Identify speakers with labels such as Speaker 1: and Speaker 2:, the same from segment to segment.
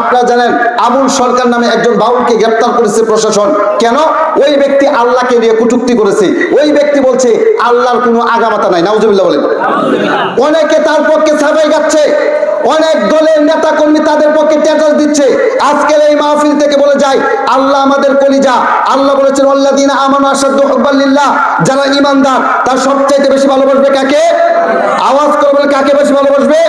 Speaker 1: আপনারা জানেন আবুল সরকার নামে একজন বাউলকে গ্রেফতার করেছে প্রশাসন। কেন? ওই ব্যক্তি আল্লাহকে নিয়ে কটূক্তি করেছে। ওই ব্যক্তি বলছে আল্লাহর কোনো আগামাতা নাই। নাউজুবিল্লাহ বলেন। অনেকে তার পক্ষে সাফাই গাচ্ছে, অনেক দলের নেতা কর্মী তাদের পক্ষে স্ট্যাটাস দিচ্ছে। আজকের এই মাহফিল থেকে বলে যায় আল্লাহ আমাদের কলিজা। আল্লাহ বলেছেন আল্লাযীনা আমানু আশাদ্দু হুব্বান লিল্লাহ, যারা ঈমানদার তার সবচাইতে বেশি ভালোবাসবে কাকে? আওয়াজ করে বলে কাকে বেশি ভালোবাসবে?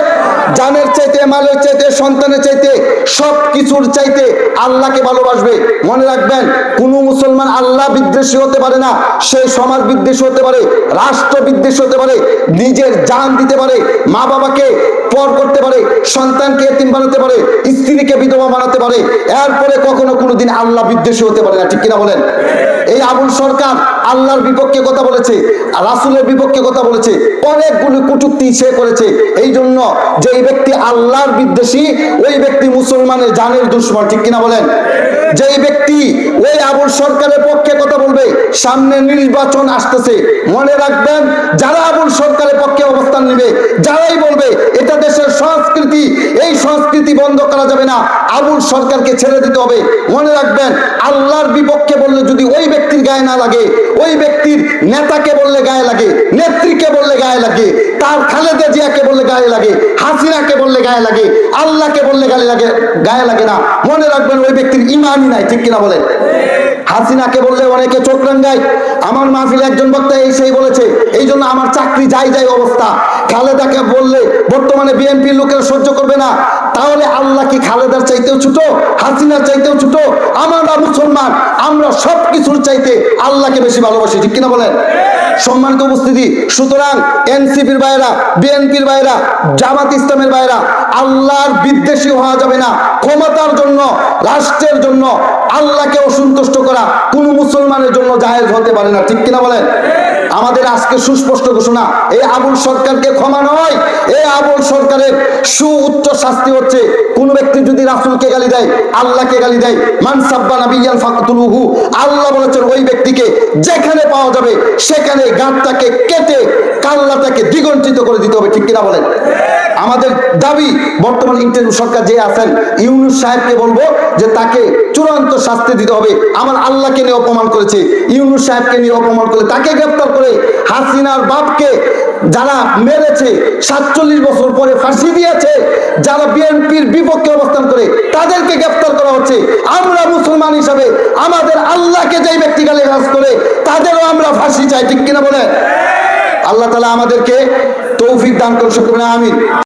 Speaker 1: জানের চাইতে, মালের চাইতে, সন্তানের চাইতে, সব কিছুর চাইতে আল্লাহকে ভালোবাসবে। মনে রাখবেন, কোন মুসলমান আল্লাহ বিদ্বেষী হতে পারে না। সে সমাজ বিদ্বেষী হতে পারে, রাষ্ট্র বিদ্বেষী হতে পারে, নিজের জান দিতে পারে, মা বাবাকে পর করতে পারে, সন্তানকে এতিম বানাতে পারে, স্ত্রীকে বিধবা বানাতে পারে, এরপরে কখনো কোনোদিন আল্লাহ বিদ্বেষী হতে পারে না। ঠিক কিনা বলেন? এই আবুল সরকার আল্লাহর বিপক্ষে কথা বলেছে, রাসূলের বিপক্ষে কথা বলেছে, অনেকগুলো কটূক্তি সে করেছে। এই জন্য যে ব্যক্তি আল্লাহর বিদ্বেষী, ওই ব্যক্তি মুসলমানের জানের দুশমন। ঠিক কিনা বলেন? যেই ব্যক্তি ওই আবুল সরকারের পক্ষে কথা বলবে, সামনে নির্বাচন আসতেছে, মনে রাখবেন যারা আবুল সরকারের পক্ষে অবস্থান নেবে, যারাই বলবে এটা দেশের সংস্কৃতি, এই সংস্কৃতি বন্ধ করা যাবে না, আবুল সরকারকে ছেড়ে দিতে হবে। মনে রাখবেন আল্লাহর বিপক্ষে বললে যদি ওই ব্যক্তির গায়ে না লাগে, ওই ব্যক্তির নেতাকে বললে গায়ে লাগে, নেত্রীকে বললে গায়ে লাগে, তার খালেদা জিয়াকে বললে গায়ে লাগে, হাসিনাকে বললে গায়ে লাগে, আল্লাহকে বললে গায়ে লাগে না। মনে রাখবেন ওই ব্যক্তির ইমানই নাই। ঠিক কিনা বলেন? হাসিনাকে বললে অনেকে চোখ রাঙ্গায়। আমার মাহফিলে একজন বক্তা এই সেই বলেছে এই জন্য আমার চাকরি যাই অবস্থা। খালেদাকে বললে বর্তমানে বিএনপির লোকেরা সহ্য করবে না। তাহলে আল্লাহ কি খালেদার চাইতেও ছোট, হাসিনার চাইতেও ছোট? আমরা মুসলমান, আমরা সব কিছুর চাইতে আল্লাহকে বেশি ভালোবাসি। ঠিক কিনা বলেন? সম্মানিত উপস্থিতি, সুতরাং এনসিপির ভাইরা, বিএনপির ভাইরা, জামাত ইসলামের ভাইরা, আল্লাহর বিদ্বেষী হওয়া যাবে না। ক্ষমতার জন্য, রাষ্ট্রের জন্য আল্লাহকে অসন্তুষ্ট করা কোন মুসলমানের জন্য জায়েজ হতে পারে না। ঠিক কিনা বলেন? আমাদের আজকে সুস্পষ্ট ঘোষণা, এই আবুল সরকারকে ক্ষমা নয়, এই আবুল সরকারের সুউচ্চ শাস্তি হচ্ছে কোন ব্যক্তি যদি রাসূলকে গালি দেয়, আল্লাহকে গালি দেয়, মান সাব্বা নাবিয়ান ফাকতুলুহু, আল্লাহ বলেছেন ওই ব্যক্তিকে যেখানে পাওয়া যাবে সেখানে গাঁটটাকে কেটে কাল্লাটাকে দ্বিগণ্ডিত করে দিতে হবে। ঠিক কিনা বলেন? আমাদের দাবি, বর্তমান ইন্টারিম সরকার যে আছেন ইউনূস সাহেবকে বলবো যে তাকে চূড়ান্ত শাস্তি দিতে হবে। আমার আল্লাহকে নিয়ে অপমান করেছে, ইউনূস সাহেবকে নিয়ে অপমান করে তাকে গ্রেফতার করে, হাসিনার বাপকে যারা মেরেছে 47 বছর পরে ফাঁসি দিয়েছে, যারা বিএনপির বিপক্ষে অবস্থান করে তাদেরকে গ্রেফতার করা হচ্ছে। আমরা মুসলমান হিসাবে আমাদের আল্লাহকে যেই ব্যক্তি গালিগালাজ করে তাদেরও আমরা ফাঁসি চাই। ঠিক কিনা বলে? আল্লাহ তাআলা আমাদেরকে তৌফিক দান করুন। আমিন।